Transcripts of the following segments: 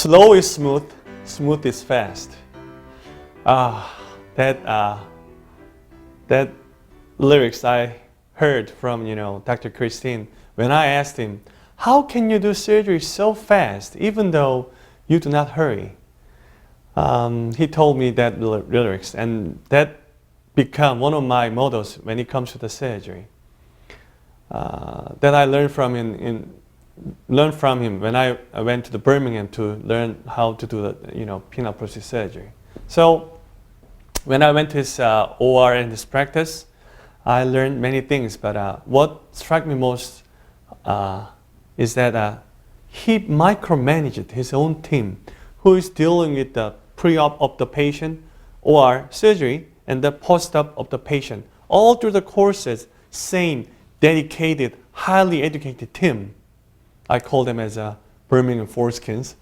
Slow is smooth, smooth is fast. That lyrics I heard from Dr. Christine when I asked him, how can you do surgery so fast even though you do not hurry? He told me that lyrics, and that become one of my mottos when it comes to the surgery. That I learned from him when I went to the Birmingham to learn how to do the penile prosthesis surgery. So when I went to his OR and his practice, I learned many things. But what struck me most is that he micromanaged his own team, who is dealing with the pre-op of the patient, or surgery, and the post-op of the patient. All through the courses, same dedicated, highly educated team. I call them as Birmingham foreskins.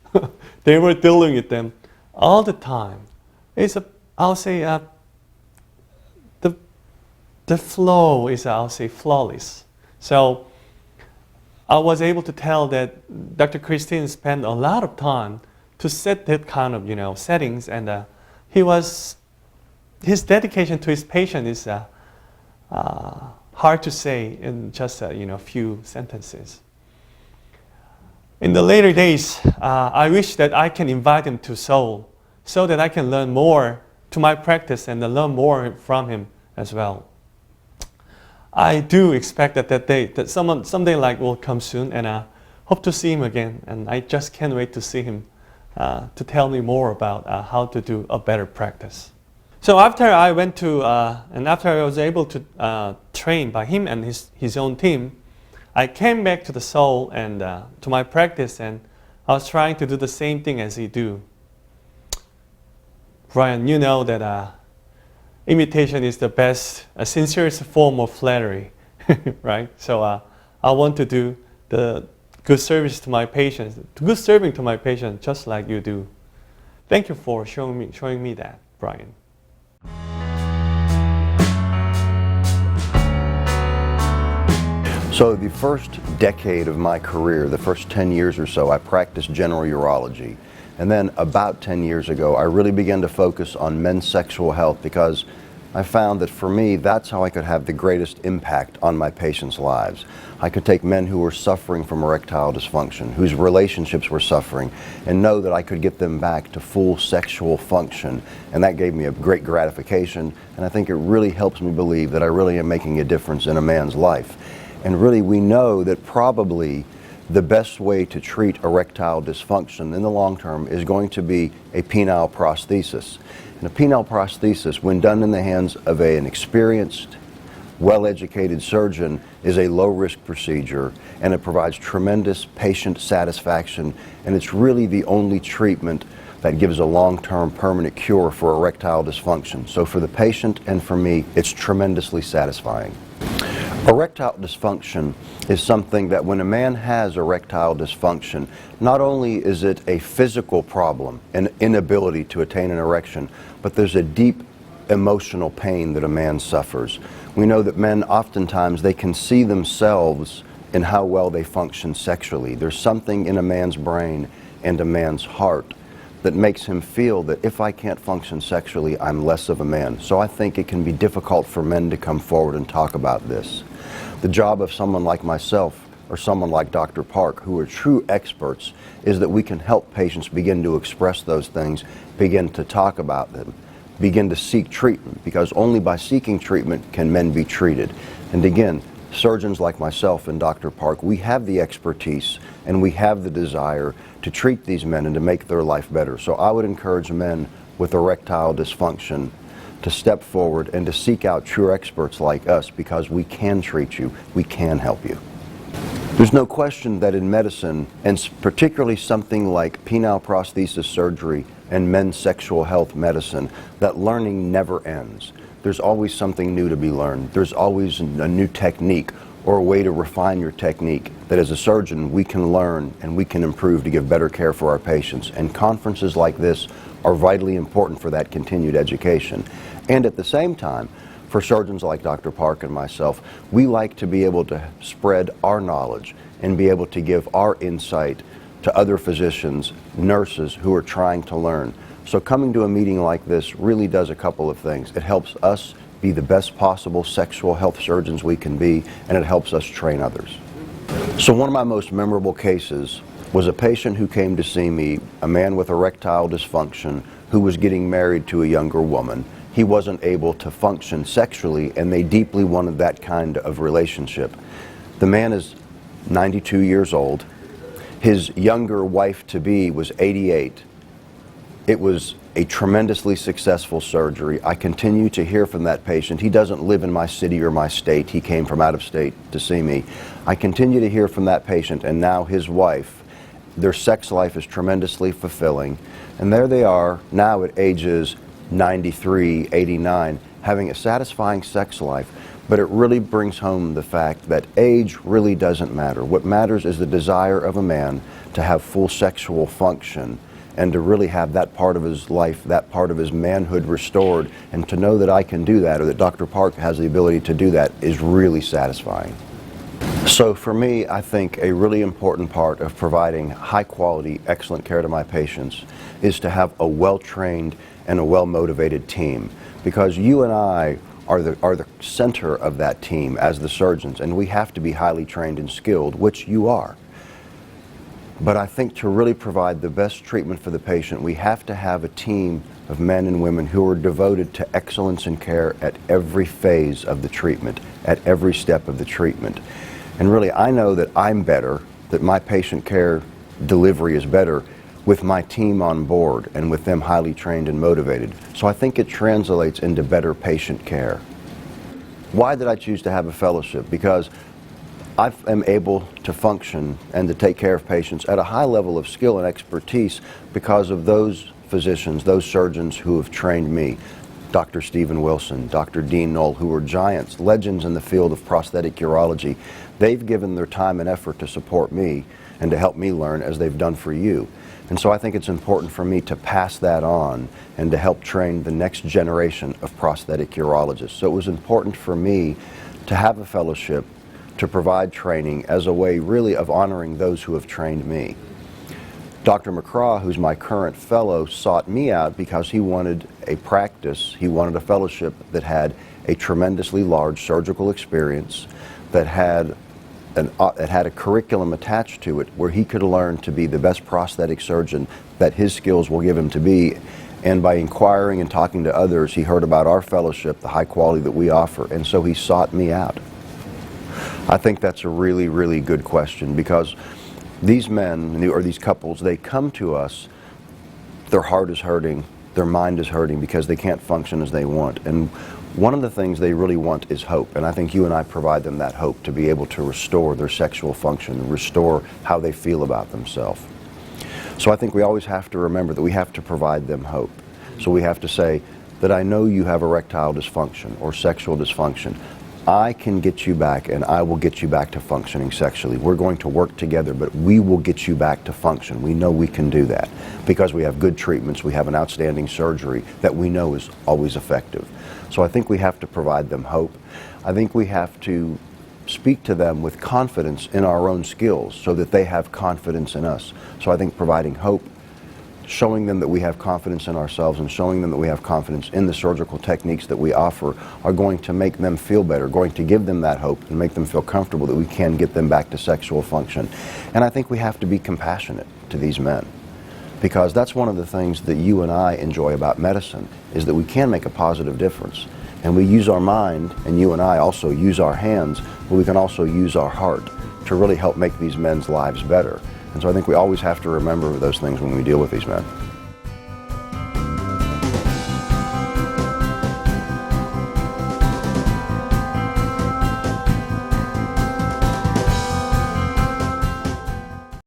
They were dealing with them all the time. I'll say the flow is, I'll say, flawless. So I was able to tell that Dr. Christine spent a lot of time to set that kind of settings, and his dedication to his patient is hard to say in just a few sentences. In the later days, I wish that I can invite him to Seoul so that I can learn more to my practice and learn more from him as well. I do expect that someday will come soon, and I hope to see him again. And I just can't wait to see him to tell me more about how to do a better practice. So after I went to and after I was able to train by him and his own team, I came back to the Seoul and to my practice, and I was trying to do the same thing as he do. Brian, you know that imitation is the best, sincerest form of flattery, right? So I want to do the good service to my patients, good serving to my patients, just like you do. Thank you for showing me that, Brian. So the first decade of my career, the first 10 years or so, I practiced general urology. And then about 10 years ago, I really began to focus on men's sexual health, because I found that for me, that's how I could have the greatest impact on my patients' lives. I could take men who were suffering from erectile dysfunction, whose relationships were suffering, and know that I could get them back to full sexual function. And that gave me a great gratification, and I think it really helps me believe that I really am making a difference in a man's life. And really, we know that probably the best way to treat erectile dysfunction in the long term is going to be a penile prosthesis. And a penile prosthesis, when done in the hands of an experienced, well-educated surgeon, is a low-risk procedure, and it provides tremendous patient satisfaction, and it's really the only treatment that gives a long-term permanent cure for erectile dysfunction. So for the patient and for me, it's tremendously satisfying. Erectile dysfunction is something that when a man has erectile dysfunction, not only is it a physical problem, an inability to attain an erection, but there's a deep emotional pain that a man suffers. We know that men oftentimes, they can see themselves in how well they function sexually. There's something in a man's brain and a man's heart that makes him feel that if I can't function sexually, I'm less of a man. So I think it can be difficult for men to come forward and talk about this. The job of someone like myself or someone like Dr. Park, who are true experts, is that we can help patients begin to express those things, begin to talk about them, begin to seek treatment, because only by seeking treatment can men be treated. And again, surgeons like myself and Dr. Park, we have the expertise and we have the desire to treat these men and to make their life better. So I would encourage men with erectile dysfunction to step forward and to seek out true experts like us, because we can treat you, we can help you. There's no question that in medicine, and particularly something like penile prosthesis surgery and men's sexual health medicine, that learning never ends. There's always something new to be learned. There's always a new technique or a way to refine your technique that as a surgeon we can learn and we can improve to give better care for our patients. And conferences like this are vitally important for that continued education. And at the same time, for surgeons like Dr. Park and myself, we like to be able to spread our knowledge and be able to give our insight to to other physicians, nurses who are trying to learn. So coming to a meeting like this really does a couple of things. It helps us be the best possible sexual health surgeons we can be, and it helps us train others. So one of my most memorable cases was a patient who came to see me, a man with erectile dysfunction who was getting married to a younger woman. He wasn't able to function sexually, and they deeply wanted that kind of relationship. The man is 92 years old. His younger wife-to-be was 88. It was a tremendously successful surgery. I continue to hear from that patient. He doesn't live in my city or my state. He came from out of state to see me. I continue to hear from that patient, and now his wife. Their sex life is tremendously fulfilling. And there they are, now at ages 93, 89, having a satisfying sex life. But it really brings home the fact that age really doesn't matter. What matters is the desire of a man to have full sexual function and to really have that part of his life, that part of his manhood restored. And to know that I can do that, or that Dr. Park has the ability to do that, is really satisfying. So for me, I think a really important part of providing high quality, excellent care to my patients is to have a well-trained and a well-motivated team. Because you and I are the center of that team as the surgeons, and we have to be highly trained and skilled, which you are. But I think to really provide the best treatment for the patient, we have to have a team of men and women who are devoted to excellence in care at every phase of the treatment, at every step of the treatment. And really, I know that I'm better, that my patient care delivery is better with my team on board and with them highly trained and motivated. So I think it translates into better patient care. Why did I choose to have a fellowship? Because I am able to function and to take care of patients at a high level of skill and expertise because of those physicians, those surgeons who have trained me. Dr. Stephen Wilson, Dr. Dean Knoll, who are giants, legends in the field of prosthetic urology. They've given their time and effort to support me and to help me learn, as they've done for you. And so I think it's important for me to pass that on and to help train the next generation of prosthetic urologists. So it was important for me to have a fellowship, to provide training as a way really of honoring those who have trained me. Dr. McCraw, who's my current fellow, sought me out because he wanted a practice, he wanted a fellowship that had a tremendously large surgical experience, that had a curriculum attached to it where he could learn to be the best prosthetic surgeon that his skills will give him to be. And by inquiring and talking to others, he heard about our fellowship, the high quality that we offer, and so he sought me out. I think that's a really, really good question, because these men, or these couples, they come to us, their heart is hurting, their mind is hurting because they can't function as they want. And one of the things they really want is hope, and I think you and I provide them that hope to be able to restore their sexual function, restore how they feel about themselves. So I think we always have to remember that we have to provide them hope. So we have to say that I know you have erectile dysfunction or sexual dysfunction. I can get you back, and I will get you back to functioning sexually. We're going to work together, but we will get you back to function. We know we can do that because we have good treatments, we have an outstanding surgery that we know is always effective. So I think we have to provide them hope. I think we have to speak to them with confidence in our own skills so that they have confidence in us. So I think providing hope, showing them that we have confidence in ourselves, and showing them that we have confidence in the surgical techniques that we offer are going to make them feel better, going to give them that hope and make them feel comfortable that we can get them back to sexual function. And I think we have to be compassionate to these men, because that's one of the things that you and I enjoy about medicine, is that we can make a positive difference. And we use our mind, and you and I also use our hands, but we can also use our heart to really help make these men's lives better. And so I think we always have to remember those things when we deal with these men.